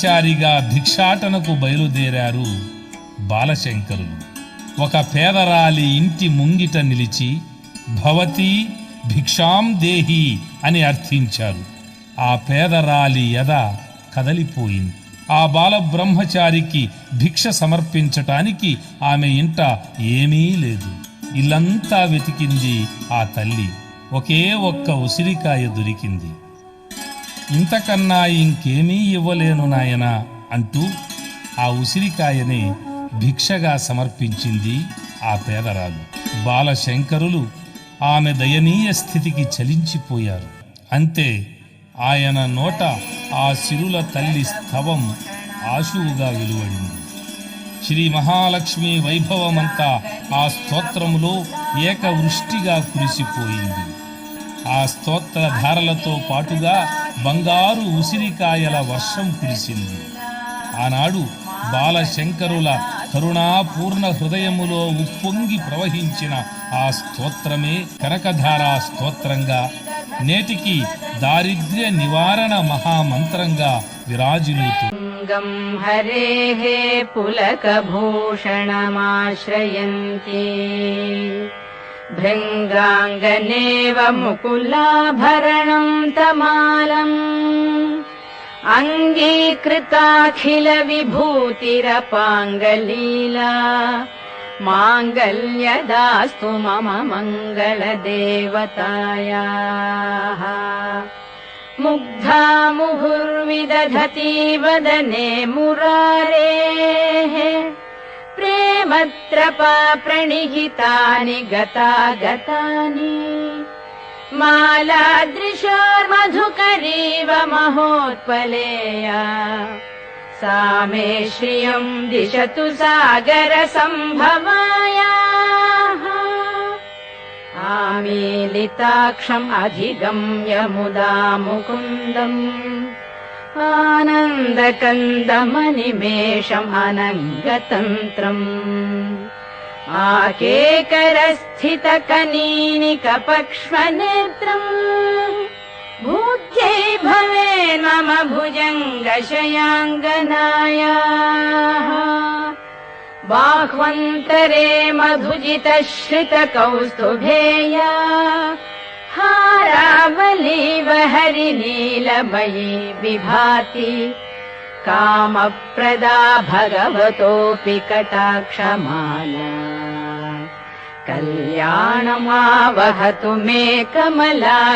బ్రహ్మచారిగా భిక్షాటనకు బయలుదేరారు బాలశంకరులు. ఒక పేదరాలి ఇంటి ముంగిట నిలిచి భవతి భిక్షాం దేహి అని అర్థించారు. ఆ పేదరాలి ఎద కదలిపోయింది. ఆ బాల బ్రహ్మచారికి భిక్ష సమర్పించటానికి ఆమె ఇంట ఏమీ లేదు. ఇల్లంతా వెతికింది ఆ తల్లి. ఒకే ఒక్క ఉసిరికాయ దొరికింది. ఇంతకన్నా ఇంకేమీ ఇవ్వలేను నాయనా అంటూ ఆ ఉసిరికాయనే భిక్షగా సమర్పించింది ఆ పేదరాలు. బాలశంకరులు ఆమె దయనీయ స్థితికి చలించిపోయారు. అంతే, ఆయన నోట ఆ సిరుల తల్లి స్తవం ఆశువుగా వెలువడింది. శ్రీ మహాలక్ష్మి వైభవమంతా ఆ స్తోత్రములో ఏకవృష్టిగా కురిసిపోయింది. ఆ స్తోత్ర ధారలతో పాటుగా బంగారు ఉసిరికాయల వర్షం కురిసింది. ఆనాడు బాలశంకరుల కరుణాపూర్ణ హృదయములో ఉప్పొంగి ప్రవహించిన ఆ స్తోత్రమే కనకధారా స్తోత్రంగా, నేటికి దారిద్ర్య నివారణ మహామంత్రంగా విరాజిల్లుతూ హరేః పులకభూషణమాశ్రయంతి భృంగాంగనేవ ముకులాభరణం తమాలం అంగీకృతాఖిల విభూతిరపాంగలీలా మాంగళ్యదాస్తు మమ మంగళదేవతాయాః. ముగ్ధా ముహుర్విదధతి వదనే మురారేః ప్రేమత్రపా ప్రణిహితాని గతాగతాని మాలాదృశార్మధుకరీవ మహోత్పలేయా सा मे श्रियं दिशतु सागर संभवायाः. आमीलिताक्षम् अधिगम्य मुदा मुकुन्दम् आनन्दकन्दमनिमेषम् अनङ्गतन्त्रम् आकेकरस्थितकनीनिकपक्ष्मनेत्रम् भूत्यै भवेन्मम भुजङ्गशयाङ्गनायाः. बाह्वन्तरे मधुजितश्रितकौस्तुभेया हारावलीव हरिनीलमयी विभाति कामप्रदा भगवतोऽपि कटाक्षमाला. कल्याणमावहतु मे कमलालयायाः.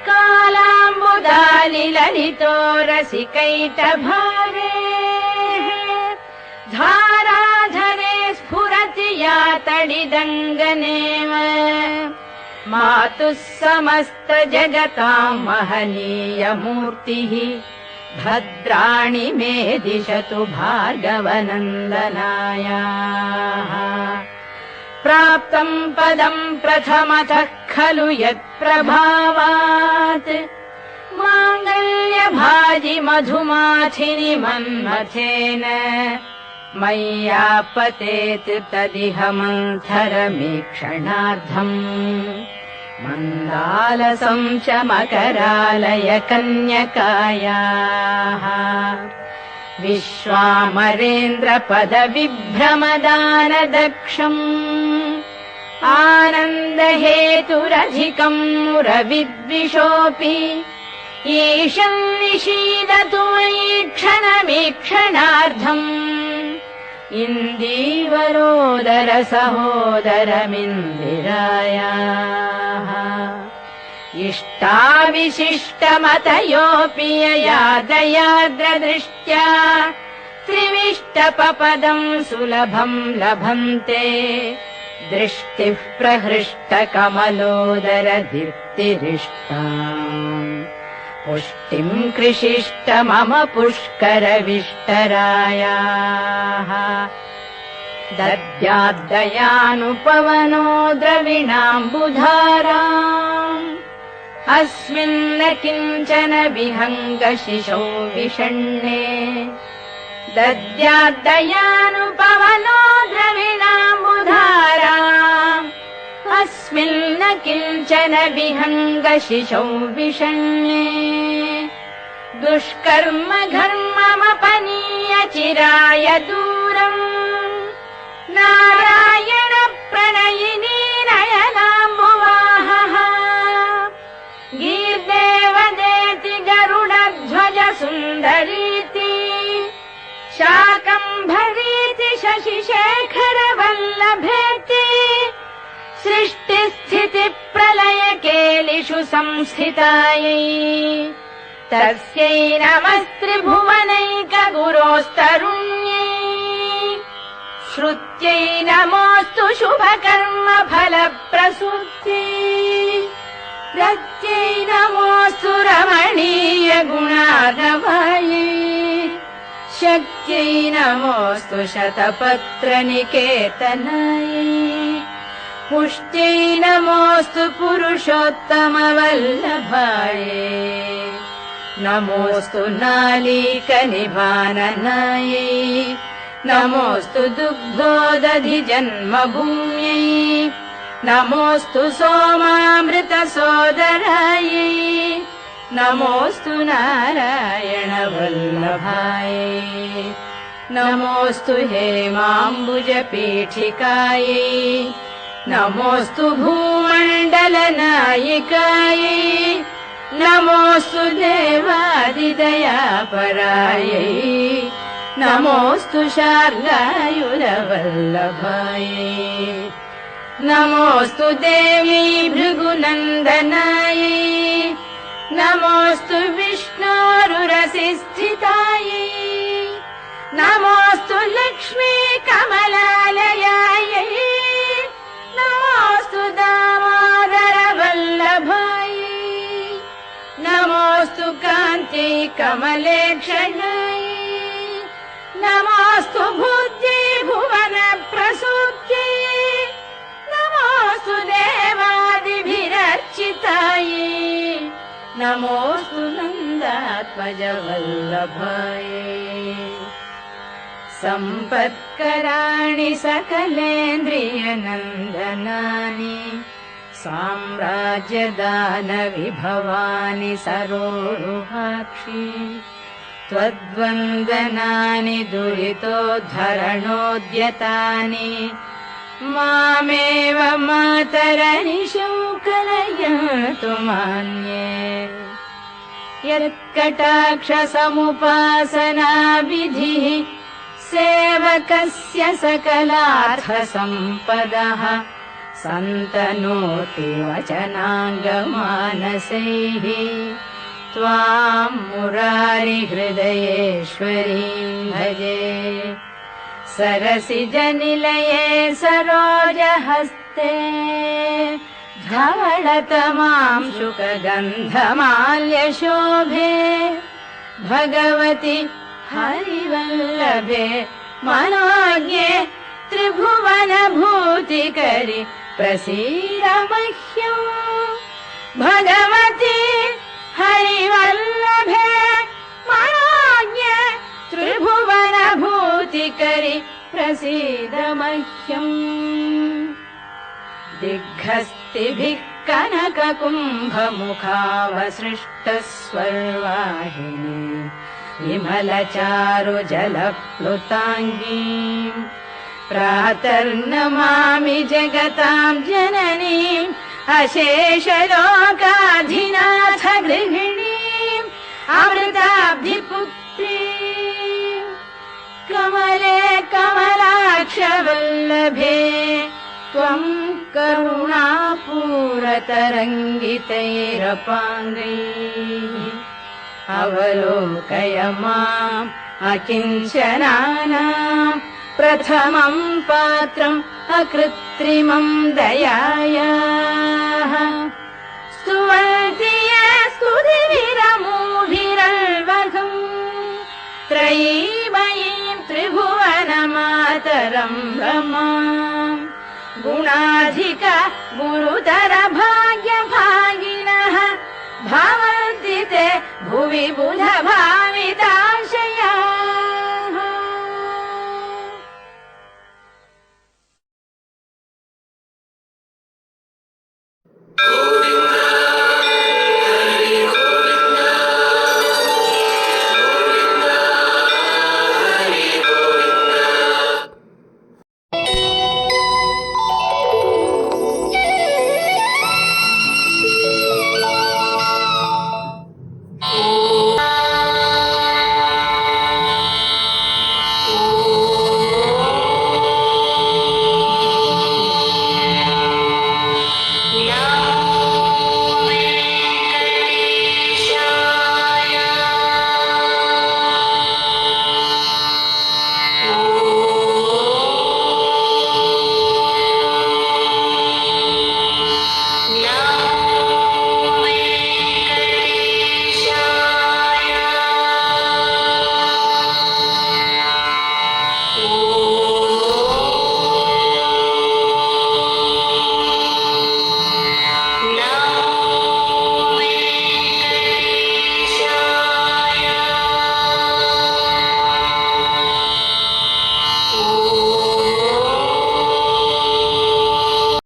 कालाम्बुदालिललितो रसिकैटभावेः धाराधरे स्फुरति या तडिदङ्गनेव. मातुः समस्तजगतां महनीयमूर्तिः भद्राणि मे दिशतु भार्गवनन्दनायाः. प्राप्तं पदं प्रथमतः खलु यत्प्रभावात् माङ्गल्यभाजि मधुमाथिनि मन्मथेन मय्यापतेत् तदिह मन्थरमीक्षणार्थम्. मन्दालसं च मकरालय कन्यकायाः. विश्वामरेन्द्रपदविभ्रमदानदक्षम् आनन्दहेतुरधिकम् मुरविद्विषोऽपि ईशम् निषीदतु मयि क्षणमीक्षणार्थम्. इन्दीवरोदर सहोदरमिन्दिरायाः. इष्टाविशिष्टमतयोऽपि यया दयाद्रदृष्ट्या त्रिविष्टपपदं सुलभं लभन्ते. दृष्टिः प्रहृष्टकमलोदर दीप्तिरिष्टाम् पुष्टिं कृषिष्ट मम पुष्करविष्टरायाः. दद्याद्दयानुपवनो द्रविणाम्बुधाराम् अस्मिन्न किञ्चन विहङ्गशिशौ विषण्णे. दद्याद्दयानुपवनो द्रविणाम्बुधाराम् अस्मिन्न किञ्चन विहङ्गशिशौ विषण्णे. दुष्कर्म घर्ममपनीय चिराय दूरम् नारायण प्रणयिनी नयनाम्बुवाहः गीर्देवदेति गरुडध्वज सुन्दरीति शाकम्भरीति शशिशेखर वल्लभेति सृष्टिस्थिति प्रलय केलिषु संस्थितायै तस्यै नमस्त्रिभुवनैक गुरोस्तरुण्यै श्रुत्यै नमोऽस्तु शुभकर्म फलप्रसूत्यै रत्यै नमोऽस्तु रमणीय गुणार्णवायै शक्त्यै नमोऽस्तु शतपत्रनिकेतनायै पुष्ट्यै नमोऽस्तु पुरुषोत्तमवल्लभायै नमोऽस्तु नालीकनिभाननायै नमोऽस्तु दुग्धोदधि जन्मभूम्यै नमोऽस्तु सोमामृतसोदरायै नमोऽस्तु नारायण वल्लभायै नमोऽस्तु हेमाम्बुजपीठिकायै नमोऽस्तु भूमण्डलनायिकायै नमोऽस्तु देवादिदयापरायै नमोऽस्तु शार्ङ्गायुरवल्लभायै नमोऽस्तु देवी भृगुनन्दनायै नमोऽस्तु विष्णोरुरसिस्थितायै नमोऽस्तु लक्ष्मी कमलालयायै नमोऽस्तु दामोदर वल्लभायै नमोऽस्तु कान्त्यै कमलेक्षणायै नमोऽस्तु भूत्यै भुवन प्रसूत्यै नमोऽस्तु देवादिभिरर्चितायै नमोऽस्तु नन्दात्मज वल्लभायै सम्पत्कराणि सकलेन्द्रियनन्दनानि साम्राज्यदानविभवानि सरोरुहाक्षि त्वद्वन्दनानि दुरितोद्धरणोद्यतानि मामेव मातरनिशौ कलयन्तु मान्ये यत्कटाक्षसमुपासनाविधिः सेवकस्य सकलार्थसम्पदः सन्तनोति वचनाङ्गमानसैः त्वां मुरारिहृदयेश्वरीं भजे सरसिजनिलये सरोजहस्ते धवळतमां शुकगन्धमाल्यशोभे भगवति हरिवल्लभे मनोज्ञे त्रिभुवनभूतिकरि प्रसीद मह्यम् भगवति हरिवल्लभे मनोज्ञे त्रिभुवनभूतिकरि प्रसीद मह्यम् दिग्हस्तिभिः कनककुम्भमुखावसृष्टस्वर्वाहिनी विमलचारुजलप्लुताङ्गीम् प्रातर्नमामि जगतां जननीम् अशेषलोकाधिनाथ गृहिणीम् अमृताब्धिपुत्रीम् कमले कमलाक्षवल्लभे त्वं करुणापूरतरङ्गितैरपाङ्गैः अवलोकय माम् अकिञ्चनानाम् प्रथमं पात्रम् अकृत्रिमम् दयायाः स्तुवन्ति ये स्तुतिभिरमूभिरल्वघम् त्रयीमयीम् त्रिभुवनमातरम् रमाम् गुणाधिक गुरुतर भाग्यभागिनः भवन्ति ते भुवि बुधभा